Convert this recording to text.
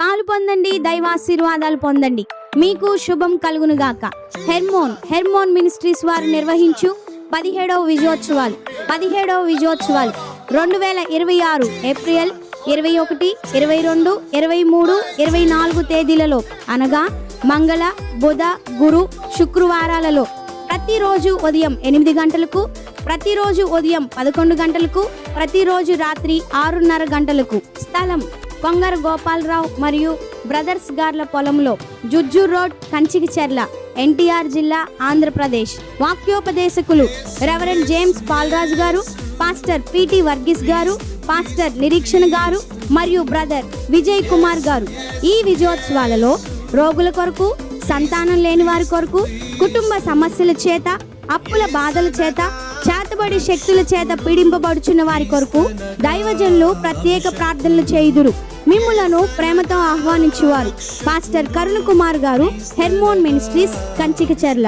పాలు పొందండి, దైవాశీర్వాదాలు పొందండి, మీకు శుభం కలుగును గాక. హెర్మోన్ మినిస్ట్రీస్ వారు నిర్వహించు 17వ విజయోత్సవాలు 2026 ఏప్రిల్ 21, 22, 23, 24 తేదీలలో అనగా మంగళ, బుధ, గురు, శుక్రవారాలలో ప్రతిరోజు ఉదయం 8 గంటలకు, ప్రతిరోజు ఉదయం 11 గంటలకు, ప్రతిరోజు రాత్రి 6:30 గంటలకు. స్థలం కొంగర గోపాలరావు మరియు బ్రదర్స్ గార్ల పొలంలో, జుజ్జూర్ రోడ్, కంచికిచెర్ల, ఎన్టీఆర్ జిల్లా, ఆంధ్రప్రదేశ్. వాక్యోపదేశకులు రెవరెండ్ జేమ్స్ పాల్రాజు గారు, పాస్టర్ పిటి వర్గీస్ గారు, పాస్టర్ నిరీక్షణ గారు మరియు బ్రదర్ విజయ్ కుమార్ గారు. ఈ విజయోత్సవాలలో రోగుల కొరకు, సంతానం లేని వారి కొరకు, కుటుంబ సమస్యల చేత, అప్పుల బాధల చేత, చేతబడి శక్తుల చేత పీడింపబడుచున్న వారి కొరకు దైవజనులు ప్రత్యేక ప్రార్థనలు చేయుదురు. మిమ్ములను ప్రేమతో ఆహ్వానించువారు పాస్టర్ కరుణ్ కుమార్ గారు, హెర్మోన్ మినిస్ట్రీస్, కంచికిచెర్ల.